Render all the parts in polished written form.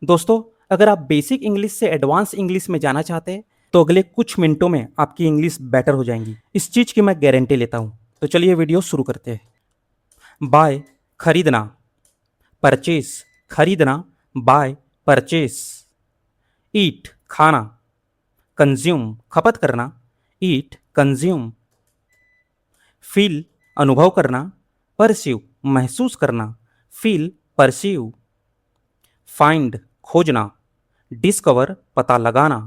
दोस्तों, अगर आप बेसिक इंग्लिश से एडवांस इंग्लिश में जाना चाहते हैं तो अगले कुछ मिनटों में आपकी इंग्लिश बेटर हो जाएंगी। इस चीज़ की मैं गारंटी लेता हूँ। तो चलिए वीडियो शुरू करते हैं। बाय खरीदना, परचेस खरीदना, बाय परचेस। ईट खाना, कंज्यूम खपत करना, ईट कंज्यूम। फील अनुभव करना, परसीव महसूस करना, फील परसीव। फाइंड खोजना, डिस्कवर पता लगाना,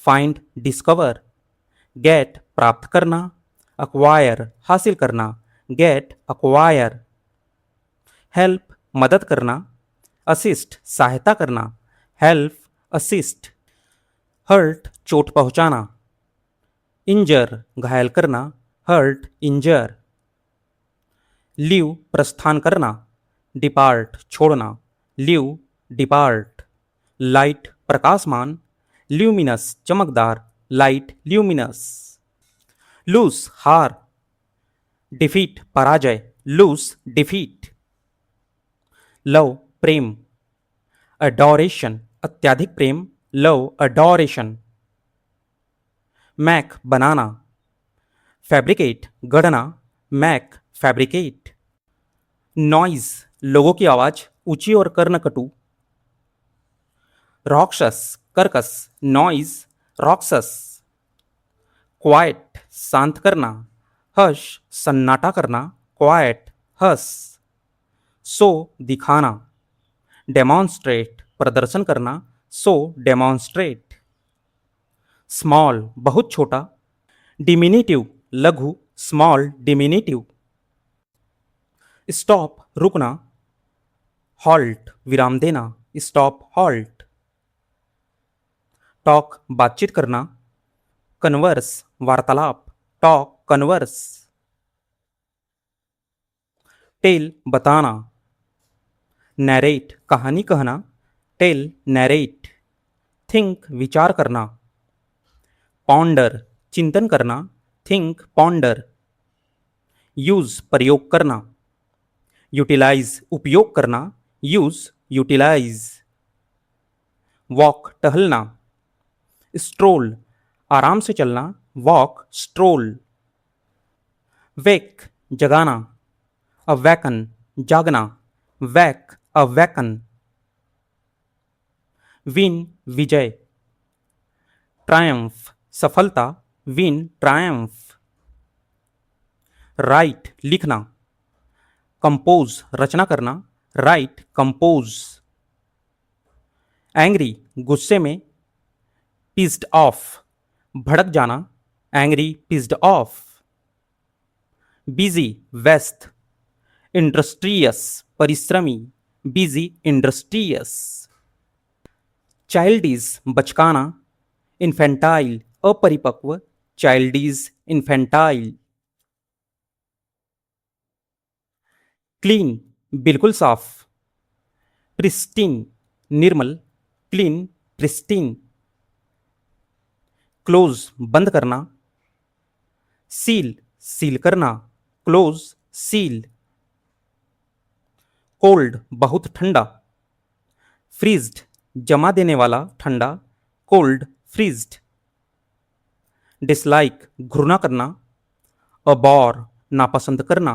फाइंड डिस्कवर। गेट प्राप्त करना, अक्वायर हासिल करना, गेट अक्वायर। हेल्प मदद करना, असिस्ट सहायता करना, हेल्प असिस्ट। हर्ट चोट पहुंचाना, इंजर घायल करना, हर्ट इंजर। लीव प्रस्थान करना, डिपार्ट छोड़ना, लीव डिपार्ट। लाइट प्रकाशमान, ल्यूमिनस चमकदार, लाइट ल्यूमिनस। लूज हार, डिफीट पराजय, लूज डिफीट। लव प्रेम, अडोरेशन अत्यधिक प्रेम, लव अडोरेशन। मैक बनाना, फैब्रिकेट गढ़ना, मैक फैब्रिकेट। नॉइज लोगों की आवाज, ऊंची और कर्णकटु। रॉक्सस कर्कस, नॉइज रॉक्सस। क्वाइट शांत करना, हश सन्नाटा करना, क्वाइट हस। सो दिखाना, डेमॉन्स्ट्रेट प्रदर्शन करना, सो डेमॉन्स्ट्रेट। स्मॉल बहुत छोटा, डिमिनिटिव लघु, स्मॉल डिमिनिटिव। स्टॉप रुकना, हॉल्ट विराम देना, स्टॉप हॉल्ट। टॉक बातचीत करना, कन्वर्स वार्तालाप, टॉक कन्वर्स। टेल बताना, नैरेट कहानी कहना, टेल नैरेट। थिंक विचार करना, पॉन्डर चिंतन करना, थिंक पॉन्डर। यूज प्रयोग करना, यूटिलाइज उपयोग करना, यूज यूटिलाइज। वॉक टहलना, स्ट्रोल आराम से चलना, वॉक स्ट्रोल। वेक जगाना, अवैकन जागना, वैक अवैकन। विन विजय, ट्रायम्फ सफलता, विन ट्रायम्फ। राइट लिखना, कंपोज रचना करना, राइट कंपोज। एंग्री गुस्से में, पिस्ड ऑफ भड़क जाना, एंग्री पिस्ड ऑफ। बिजी व्यस्त, इंडस्ट्रियस परिश्रमी, बिजी इंडस्ट्रियस। चाइल्डिज बचकाना, इन्फेंटाइल अपरिपक्व, चाइल्डिज इन्फेंटाइल। क्लीन बिल्कुल साफ, प्रिस्टीन निर्मल, क्लीन प्रिस्टीन। क्लोज बंद करना, सील सील करना, क्लोज सील। कोल्ड बहुत ठंडा, फ्रीज्ड जमा देने वाला ठंडा, कोल्ड फ्रीज्ड। डिसलाइक घृणा करना, अबॉर नापसंद करना,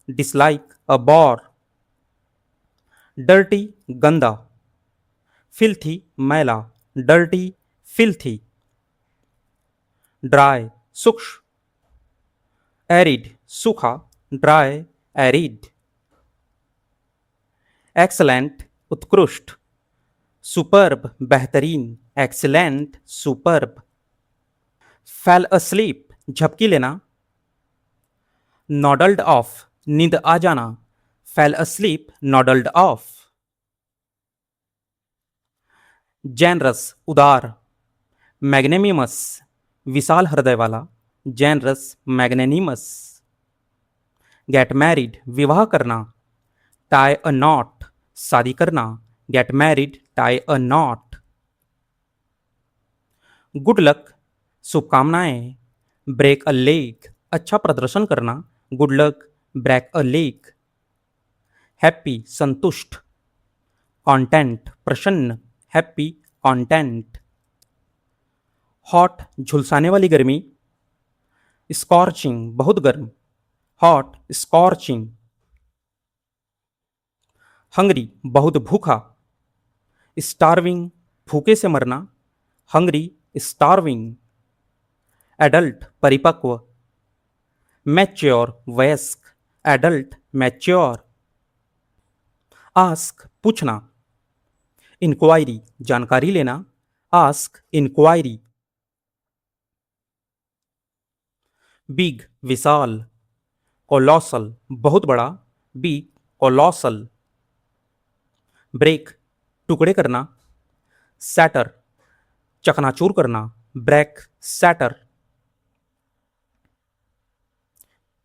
डिसलाइक अबॉर। डर्टी गंदा, फिल्थी मैला, डर्टी फिल्थी। ड्राई शुष्क, एरिड सूखा, ड्राई एरिड। एक्सलेंट उत्कृष्ट, सुपर्ब बेहतरीन, एक्सीलेंट सुपर्ब। फेल अस्लीप झपकी लेना, नॉडल्ड ऑफ नींद आ जाना, फेल अस्लीप नॉडल्ड ऑफ। जेनरस उदार, मैग्नेनिमस विशाल हृदय वाला, जेनरस मैग्नेनिमस। गेट मैरिड विवाह करना, टाई अ नॉट शादी करना, get married tie a knot. Good luck शुभकामनाएं, ब्रेक अ लेग अच्छा प्रदर्शन करना, good luck break a leg. Happy संतुष्ट, कॉन्टेंट प्रसन्न, हैप्पी कॉन्टेंट। हॉट झुलसाने वाली गर्मी, स्कॉर्चिंग बहुत गर्म, हॉट स्कॉर्चिंग। हंगरी बहुत भूखा, स्टार्विंग भूखे से मरना, हंगरी स्टार्विंग। एडल्ट परिपक्व, मैच्योर वयस्क, एडल्ट मैच्योर। आस्क पूछना, इंक्वायरी जानकारी लेना, आस्क इंक्वायरी। बिग विशाल, कोलोसल बहुत बड़ा, बिग कोलोसल। ब्रेक टुकड़े करना, सैटर चकनाचूर करना, ब्रेक सैटर।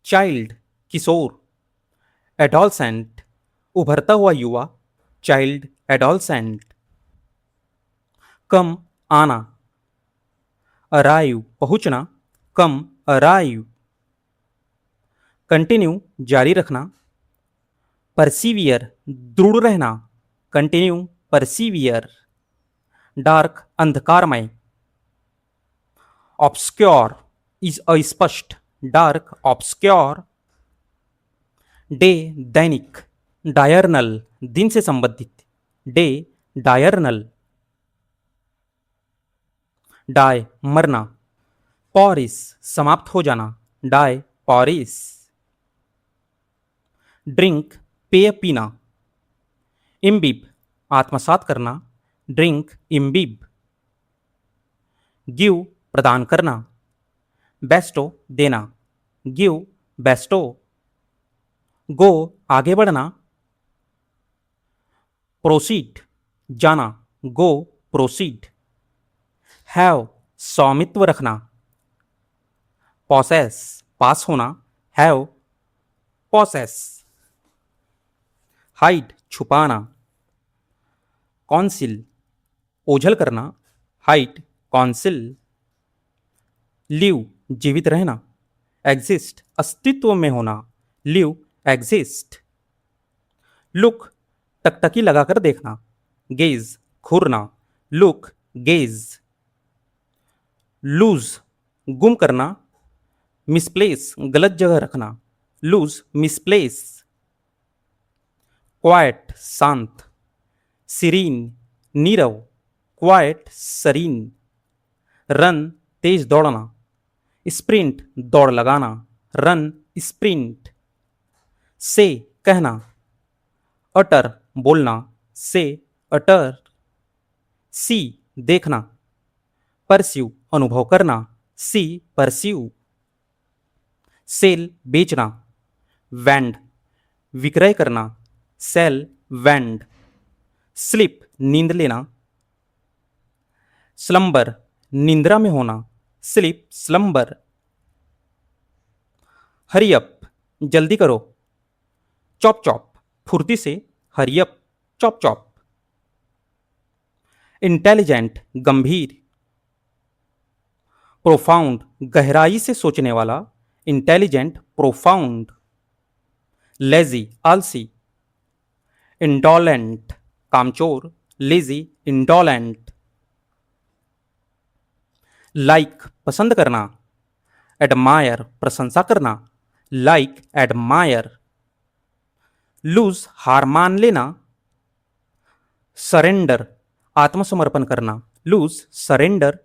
चाइल्ड किशोर, एडोलसेंट उभरता हुआ युवा, चाइल्ड एडोलसेंट। कम आना, अराइव पहुंचना, कम अराइव। कंटिन्यू जारी रखना, परसीवियर दृढ़ रहना, कंटिन्यू परसीवियर। डार्क अंधकारमय, ऑब्स्क्योर इज अस्पष्ट, डार्क ऑब्स्क्योर। डे दैनिक, डायरनल दिन से संबंधित, डे डायरनल। डाई मरना, पॉरिस समाप्त हो जाना, डाई पॉरिस। ड्रिंक पेय पीना, इम्बिब आत्मसात करना, ड्रिंक इम्बिब। गिव प्रदान करना, बेस्टो देना, गिव बेस्टो। गो आगे बढ़ना, प्रोसीड जाना, गो प्रोसीड। हैव स्वामित्व रखना, पॉसेस पास होना, हैव पॉसेस। हाइड छुपाना, कॉन्सिल ओझल करना, हाइड कॉन्सिल। लिव जीवित रहना, एग्जिस्ट अस्तित्व में होना, लिव एग्जिस्ट। लुक टकटकी लगाकर देखना, गेज घूरना, लुक गेज। लूज गुम करना, मिसप्लेस गलत जगह रखना, लूज मिसप्लेस। क्वाइट शांत, सीरीन नीरव, क्वाइट सरीन। रन तेज दौड़ना, स्प्रिंट दौड़ लगाना, रन स्प्रिंट। से कहना, अटर बोलना, से अटर। सी देखना, परस्यू अनुभव करना, सी परस्यू। सेल बेचना, वैंड विक्रय करना, सेल वैंड। स्लिप नींद लेना, स्लंबर निंद्रा में होना, स्लिप स्लंबर। हरी अप जल्दी करो, चॉप चॉप फुर्ती से, hurry up chop chop. Intelligent गंभीर, प्रोफाउंड गहराई से सोचने वाला, इंटेलिजेंट प्रोफाउंड। लेजी आलसी, इंडोलेंट कामचोर, लेजी इंडोलेंट। लाइक पसंद करना, एडमायर प्रशंसा करना, लाइक एडमायर। लूज हार मान लेना, सरेंडर आत्मसमर्पण करना, लूज सरेंडर।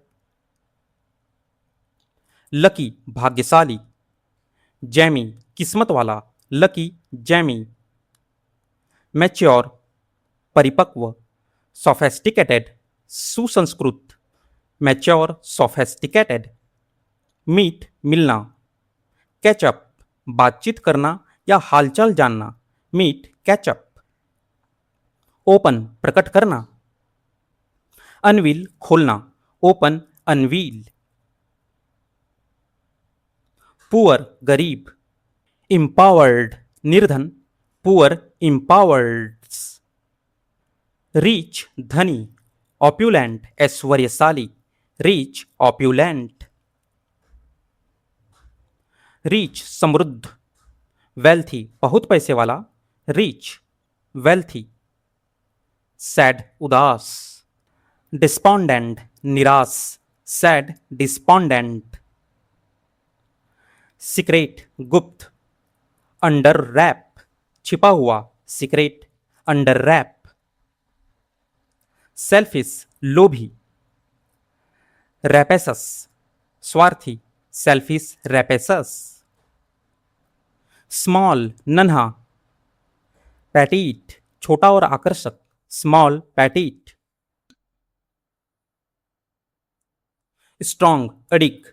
लकी भाग्यशाली, जैमी किस्मत वाला, लकी जैमी। मैच्योर परिपक्व, सोफेस्टिकेटेड सुसंस्कृत, मैच्योर सोफेस्टिकेटेड। मीट मिलना, कैचअप बातचीत करना या हालचाल जानना, मीट कैचअप। ओपन प्रकट करना, अनवील खोलना, ओपन अनवील। पुअर गरीब, इम्पावर्ड निर्धन, पुअर इम्पावर्ड्स। रिच धनी, ऑप्यूलेंट ऐश्वर्यशाली, रिच ऑप्यूलेंट। रिच समृद्ध, वेल्थी बहुत पैसे वाला, रिच वेल्थी। सैड उदास, डिस्पोंडेंट निराश, सैड डिस्पोंडेंट। सीक्रेट गुप्त, अंडर रैप छिपा हुआ, सीक्रेट अंडर रैप। सेल्फिश लोभी, रैपेसस स्वार्थी, सेल्फिश रैपेसस। स्मॉल नन्हा, पैटीट छोटा और आकर्षक, स्मॉल पैटीट। स्ट्रॉन्ग अडिग,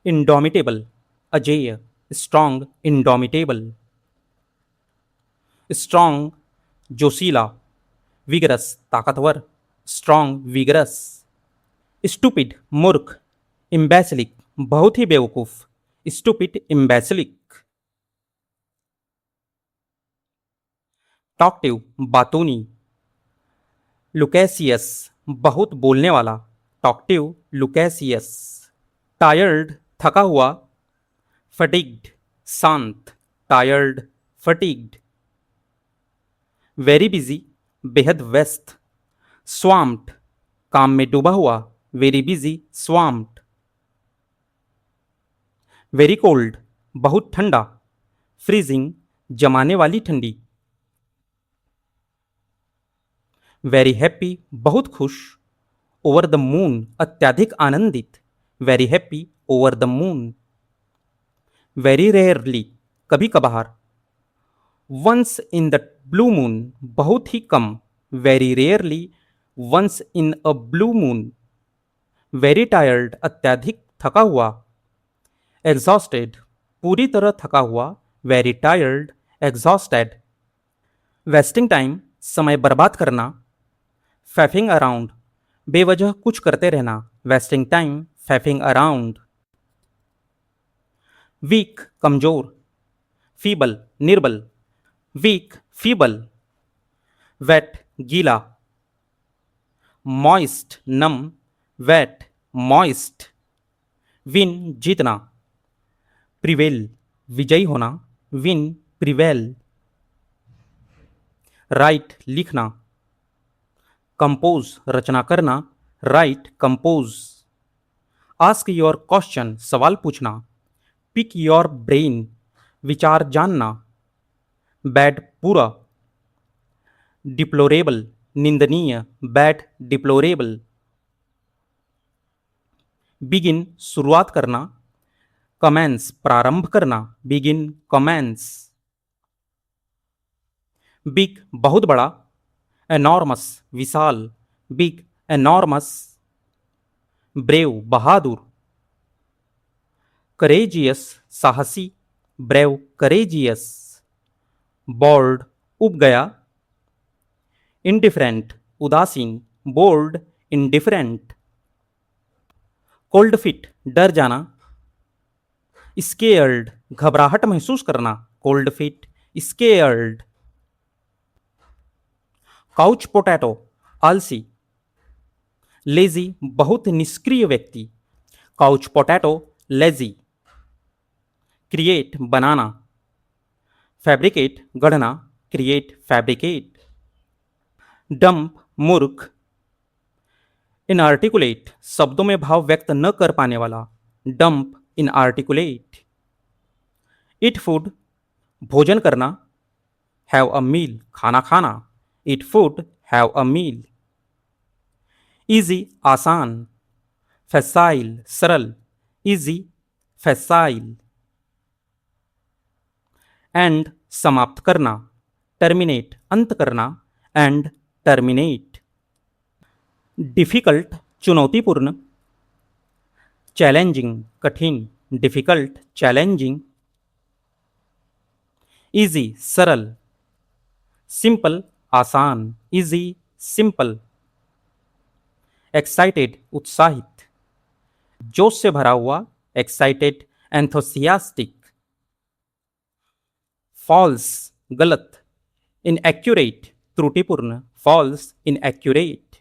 इंडोमिटेबल अजेय, स्ट्रॉन्ग इंडोमिटेबल। स्ट्रॉन्ग जोशीला, विगरस ताकतवर, स्ट्रॉन्ग विगरस। स्टूपिड मूर्ख, इम्बैसिलिक बहुत ही बेवकूफ, स्टूपिड इम्बैसिलिक। टॉकटिव बातूनी, लुकेसियस बहुत बोलने वाला, टॉकटिव लुकेसियस। टायर्ड थका हुआ, फटीग्ड शांत, टायर्ड फटीग्ड। वेरी बिजी बेहद व्यस्त, स्वाम्प्ड काम में डूबा हुआ, वेरी बिजी स्वाम्प्ड। वेरी कोल्ड बहुत ठंडा, फ्रीजिंग जमाने वाली ठंडी। वेरी हैप्पी बहुत खुश, ओवर द मून अत्यधिक आनंदित, very happy over the moon. Very rarely कभी कभार, once in the blue moon बहुत ही कम, very rarely once in a blue moon. Very tired अत्यधिक थका हुआ, एग्जॉस्टेड पूरी तरह थका हुआ, very tired exhausted. Wasting time समय बर्बाद करना, फैफिंग अराउंड बेवजह कुछ करते रहना, wasting time faffing around. Weak कमजोर, फीबल निर्बल, वीक फीबल। वेट गीला, मॉइस्ट नम, वेट मॉइस्ट। विन जीतना, प्रिवेल विजयी होना, विन प्रिवेल। राइट लिखना, कंपोज रचना करना, right compose. Ask your question सवाल पूछना, पिक योर ब्रेन विचार जानना, बैड पूरा। डिप्लोरेबल निंदनीय, बैड डिप्लोरेबल। बिगिन शुरुआत करना, कमेंस प्रारंभ करना, बिगिन कमेंस। बिग बहुत बड़ा, एनॉर्मस विशाल, बिग एनॉर्मस। ब्रेव बहादुर, करेजियस साहसी, ब्रेव करेजियस। बोर्ड उब गया, इंडिफरेंट उदासीन, बोर्ड इंडिफरेंट। कोल्ड फिट डर जाना, स्केयर्ड घबराहट महसूस करना, cold fit scared. Couch potato आलसी, लेजी बहुत निष्क्रिय व्यक्ति, काउच पोटैटो लेजी। क्रिएट बनाना, फैब्रिकेट गढ़ना, क्रिएट फैब्रिकेट। डंप मूर्ख, इनआर्टिकुलेट शब्दों में भाव व्यक्त न कर पाने वाला, डंप इनआर्टिकुलेट। ईट फूड भोजन करना, हैव अ मील खाना खाना, eat food have a meal. Easy आसान, फैसाइल सरल, इजी फैसाइल। एंड समाप्त करना, टर्मिनेट अंत करना, एंड टर्मिनेट। डिफिकल्ट चुनौतीपूर्ण, चैलेंजिंग कठिन, डिफिकल्ट चैलेंजिंग। इजी सरल, सिंपल आसान, इजी सिंपल। एक्साइटेड उत्साहित, जोश से भरा हुआ, एक्साइटेड एंथोसियास्टिक। फॉल्स गलत, इनएक्यूरेट त्रुटिपूर्ण, फॉल्स इनएक्यूरेट।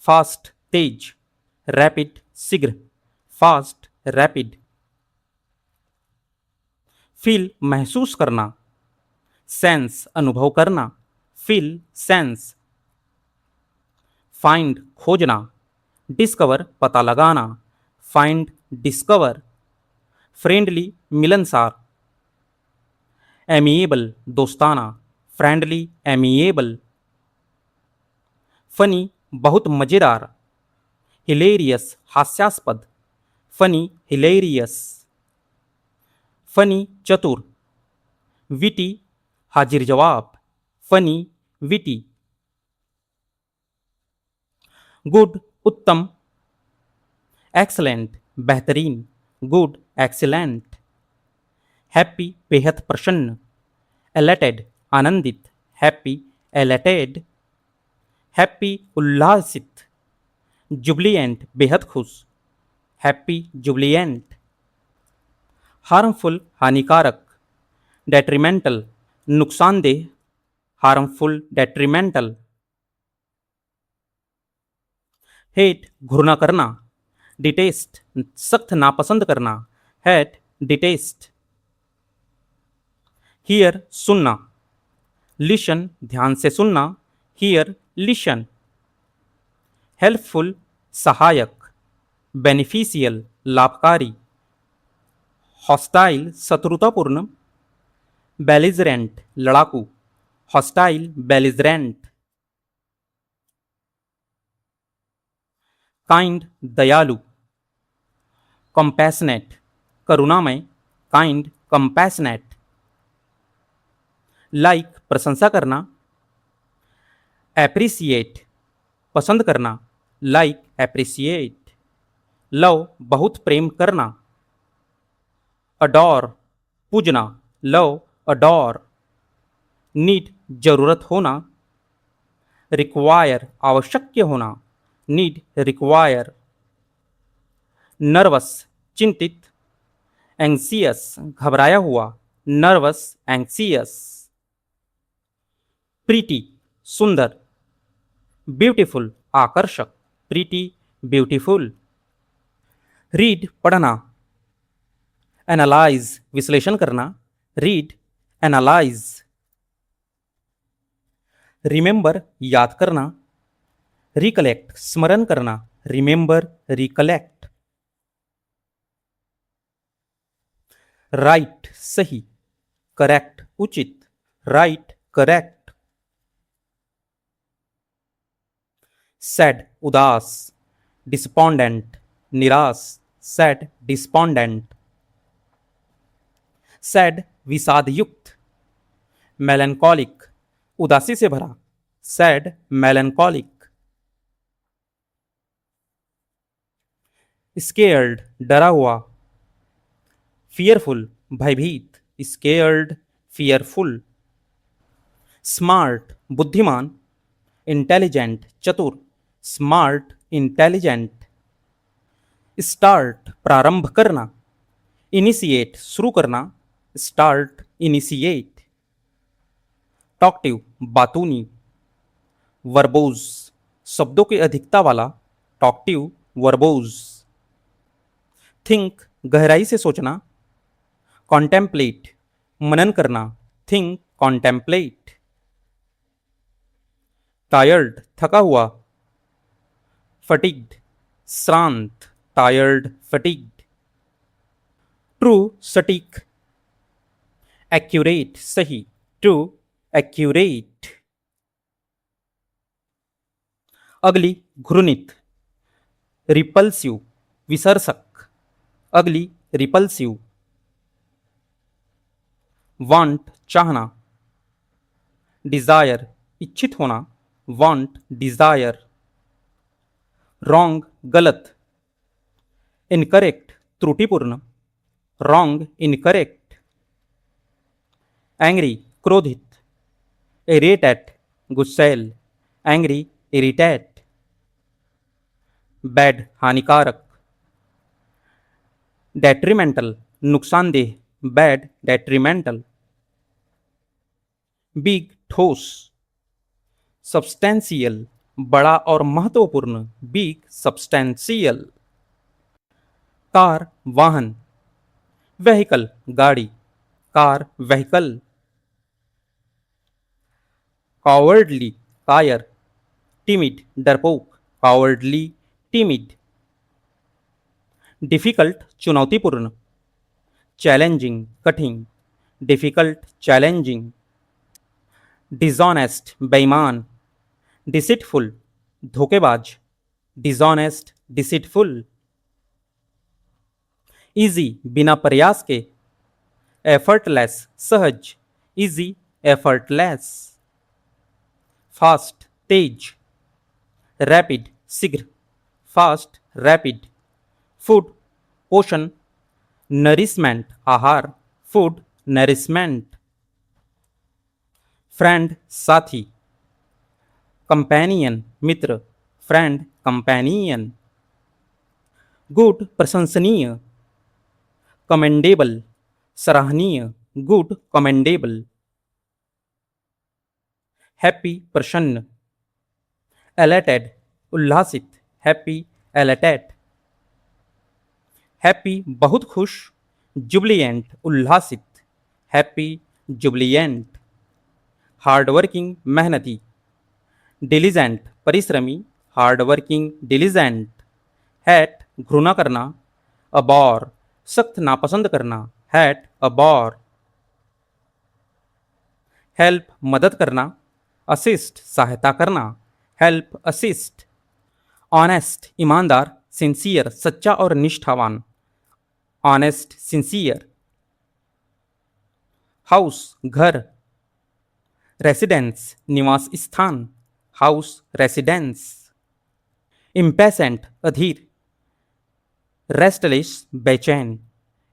फास्ट तेज, रैपिड शीघ्र, फास्ट रैपिड। फील महसूस करना, सेंस अनुभव करना, फील सेंस। फाइंड खोजना, डिस्कवर पता लगाना, फाइंड डिस्कवर, फ्रेंडली मिलनसार, एमिएबल दोस्ताना, फ्रेंडली एमिएबल, फनी बहुत मज़ेदार, हिलेरियस हास्यास्पद, फनी हिलेरियस, फनी चतुर, विटी हाजिर जवाब, फनी विटी, गुड उत्तम, एक्सलेंट बेहतरीन, गुड एक्सीलेंट, हैप्पी बेहद प्रसन्न, एलेटेड आनंदित, हैप्पी एलेटेड, हैप्पी उल्लासित, जुबलिएंट बेहद खुश, हैप्पी जुबलिएंट, हार्मफुल हानिकारक, डेट्रीमेंटल नुकसानदेह, हार्मफुल डेट्रीमेंटल, हेट घृणा करना, डिटेस्ट सख्त नापसंद करना, हेट डिटेस्ट, हियर सुनना, लिशन ध्यान से सुनना, हियर लिशन, हेल्पफुल सहायक, बेनिफिशियल लाभकारी, हॉस्टाइल शत्रुतापूर्ण, बेलिजरेंट लड़ाकू, हॉस्टाइल बेलिजरेंट, काइंड दयालु, कंपैशनेट करुणामय, काइंड कंपैशनेट, लाइक प्रशंसा करना, एप्रिसिएट पसंद करना, लाइक एप्रिसिएट, लव बहुत प्रेम करना, अडोर पूजना, लव अडोर, नीड जरूरत होना, रिक्वायर आवश्यक होना, नीड रिक्वायर, नर्वस चिंतित, एंग्सियस घबराया हुआ, नर्वस एंग्सियस, प्रीटी सुंदर, ब्यूटीफुल आकर्षक, प्रीटी ब्यूटीफुल, रीड पढ़ना, एनालाइज विश्लेषण करना, रीड एनालाइज, रिमेंबर याद करना, रिकलेक्ट स्मरण करना, रिमेंबर रिकलेक्ट, राइट सही, करेक्ट उचित, राइट करेक्ट, सैड उदास, डिस्पोंडेंट निराश, सैड डिस्पोंडेंट, सैड विषाद युक्त, मेलनकॉलिक उदासी से भरा, सैड मेलनकॉलिक, स्केयर्ड डरा हुआ, फियरफुल भयभीत, स्केयर्ड फियरफुल, स्मार्ट बुद्धिमान, इंटेलिजेंट चतुर, स्मार्ट इंटेलिजेंट, स्टार्ट प्रारंभ करना, इनिशिएट शुरू करना, स्टार्ट इनिशिएट, टॉक्टिव बातूनी, वर्बोज शब्दों की अधिकता वाला, टॉक्टिव वर्बोज, थिंक गहराई से सोचना, कॉन्टेम्पलेट मनन करना, थिंक कॉन्टेम्पलेट, टायर्ड थका हुआ, फटीग्ड श्रांत, टायर्ड फटीग्ड, ट्रू सटीक, एक्यूरेट सही, ट्रू एक्यूरेट, अगली घृणित, रिपल्सिव विसर्जक, अगली रिपल्सिव, वांट चाहना, डिजायर इच्छित होना, वांट डिजायर, रॉन्ग गलत, इनकरेक्ट त्रुटिपूर्ण, रॉन्ग इनकरेक्ट, एंग्री क्रोधित, इरिटेट गुस्सैल, एंग्री इरिटेट, बैड हानिकारक, डेट्रीमेंटल नुकसानदेह, बैड डेट्रीमेंटल, बिग ठोस, सब्सटेंशियल बड़ा और महत्वपूर्ण, बिग सब्सटेंशियल, कार वाहन, व्हीकल गाड़ी, कार व्हीकल, कॉवर्डली कायर, टिमिड डरपोक, कावर्डली, टिमिड। डिफिकल्ट चुनौतीपूर्ण, चैलेंजिंग कठिन, डिफिकल्ट चैलेंजिंग। डिसऑनेस्ट बेईमान, डिसिटफुल धोखेबाज, डिसऑनेस्ट डिसिटफुल। इजी बिना प्रयास के, एफर्टलेस सहज, इजी एफर्टलेस। फास्ट तेज, रैपिड शीघ्र, फास्ट रैपिड। फूड पोषण, नरिशमेंट आहार, फूड नरिशमेंट। फ्रेंड साथी, कंपेनियन मित्र, फ्रेंड कंपेनियन। गुड प्रशंसनीय, कमेंडेबल सराहनीय, गुड कमेंडेबल। हैप्पी प्रसन्न, एलेटेड उल्लासित, हैप्पी एलेटेड। हैप्पी बहुत खुश, जुबलियंट उल्लासित, हैप्पी जुबलियंट। हार्डवर्किंग मेहनती, डिलीजेंट परिश्रमी, हार्डवर्किंग डिलीजेंट। हैट घृणा करना, अबॉर सख्त नापसंद करना, हैट अबॉर। हेल्प मदद करना, असिस्ट सहायता करना, हेल्प असिस्ट। ऑनेस्ट ईमानदार, सिंसियर सच्चा और निष्ठावान, ऑनेस्ट सिंसियर। हाउस घर, रेसिडेंस निवास स्थान, हाउस रेसिडेंस। इम्पेसेंट अधीर, रेस्टलेस बेचैन,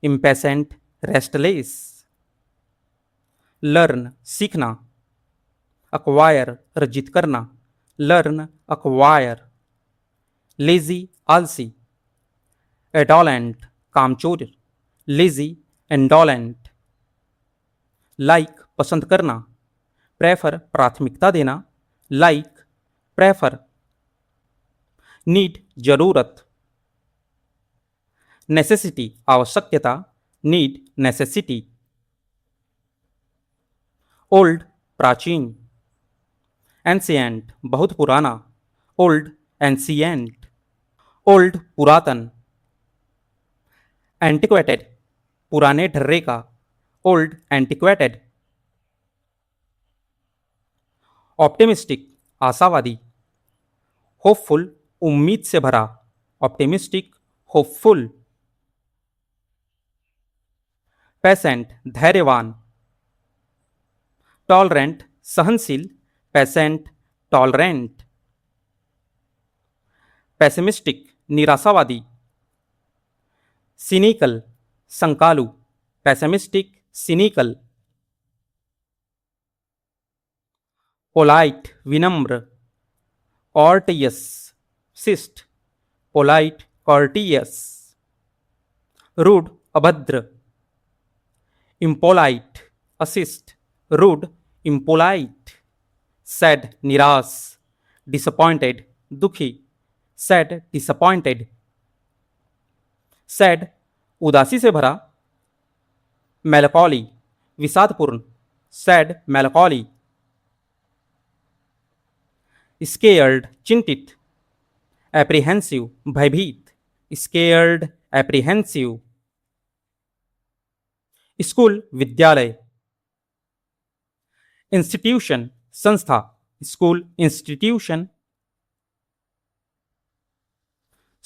इम्पेसेंट रेस्टलेस। लर्न सीखना, अक्वायर अर्जित करना, लर्न अक्वायर। लेजी आलसी, एडोलेंट कामचोर, लेजी एंडोलेंट। लाइक पसंद करना, प्रेफर प्राथमिकता देना, लाइक प्रेफर। नीड जरूरत, नेसेसिटी आवश्यकता, नीड नेसेसिटी। ओल्ड प्राचीन, एंशियंट बहुत पुराना, ओल्ड एंशियंट। ओल्ड पुरातन, एंटिक्वेटेड पुराने ढर्रे का, ओल्ड एंटिक्वेटेड। ऑप्टिमिस्टिक आशावादी, होपफुल उम्मीद से भरा, ऑप्टिमिस्टिक होपफुल। पेशेंट धैर्यवान, टॉलरेंट सहनशील, पेशेंट टॉलरेंट। पेसिमिस्टिक निराशावादी, सिनिकल संकालु, पेसिमिस्टिक सिनिकल। पोलाइट विनम्र, कॉर्टियस शिष्ट, पोलाइट कॉर्टियस। रूड अभद्र, इम्पोलाइट अशिष्ट, रूड इम्पोलाइट। सैड निराश, डिसअपॉइंटेड दुखी, सैड डिसअपॉइंटेड। सैड उदासी से भरा, मेलकॉली विषादपूर्ण, सैड मेलकॉली। स्केयर्ड चिंतित, एप्रीहेंसिव भयभीत, स्केयर्ड एप्रीहेंसिव। स्कूल विद्यालय, इंस्टीट्यूशन संस्था, स्कूल इंस्टीट्यूशन।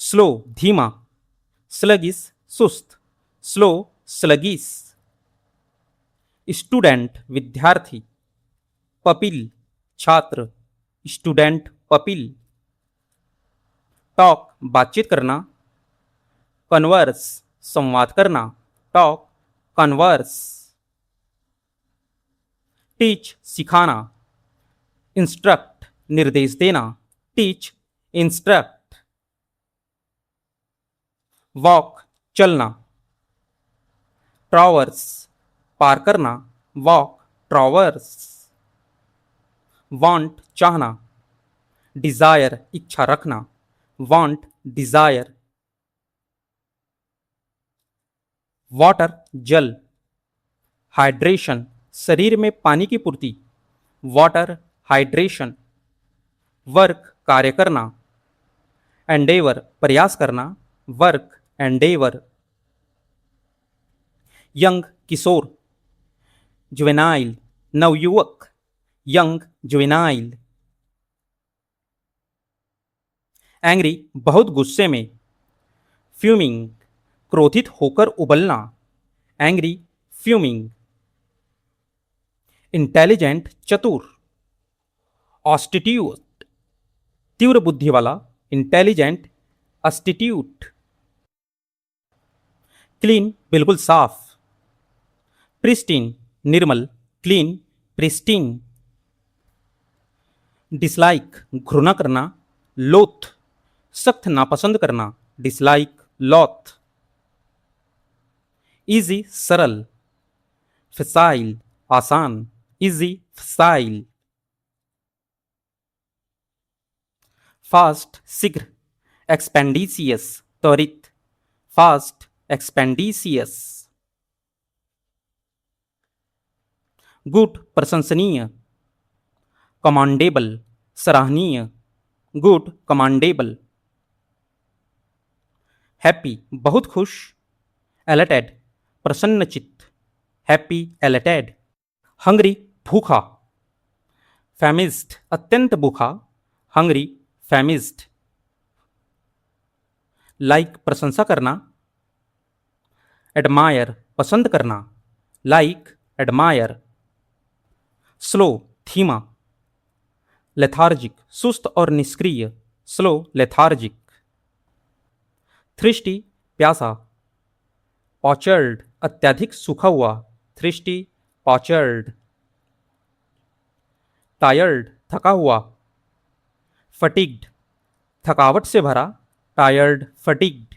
स्लो धीमा, स्लगिस सुस्त, स्लो स्लगिस। स्टूडेंट विद्यार्थी, पपिल छात्र, स्टूडेंट पपिल। टॉक बातचीत करना, कन्वर्स संवाद करना, टॉक कन्वर्स। टीच सिखाना, इंस्ट्रक्ट निर्देश देना, टीच इंस्ट्रक्ट। वॉक चलना, ट्रॉवर्स पार करना, वॉक ट्रॉवर्स। वांट चाहना, डिजायर इच्छा रखना, वांट डिजायर। वाटर जल, हाइड्रेशन शरीर में पानी की पूर्ति, वाटर हाइड्रेशन। वर्क कार्य करना, एंडेवर प्रयास करना, वर्क एंडेवर, यंग किशोर, जुवेनाइल नवयुवक, यंग जुवेनाइल, एंग्री बहुत गुस्से में, फ्यूमिंग क्रोधित होकर उबलना, एंग्री फ्यूमिंग, इंटेलिजेंट चतुर, ऑस्टिट्यूट तीव्र बुद्धि वाला, इंटेलिजेंट अस्टिट्यूट, क्लीन बिल्कुल साफ, प्रिस्टीन निर्मल, क्लीन प्रिस्टीन, डिसलाइक घृणा करना, लोथ सख्त नापसंद करना, डिसलाइक लॉथ, इजी सरल, फसाइल आसान, इजी फसाइल, फास्ट शीघ्र, एक्सपेंडिशियस त्वरित, फास्ट एक्सपेंडिशियस, गुड प्रशंसनीय, कमांडेबल सराहनीय, गुड कमांडेबल, हैप्पी बहुत खुश, एलेटेड प्रसन्नचित्त, हैप्पी एलेटेड, हंग्री भूखा, फैमिस्ड अत्यंत भूखा, हंग्री फैमिस्ड, लाइक प्रशंसा करना, एडमायर पसंद करना, लाइक एडमायर, स्लो धीमा, लेथार्जिक सुस्त और निष्क्रिय, स्लो लेथार्जिक, थ्रिस्टी प्यासा, पॉचर्ड अत्यधिक सूखा हुआ, थ्रिस्टी पॉचर्ड, टायर्ड थका हुआ, फटीग्ड थकावट से भरा, टायर्ड फटीग्ड,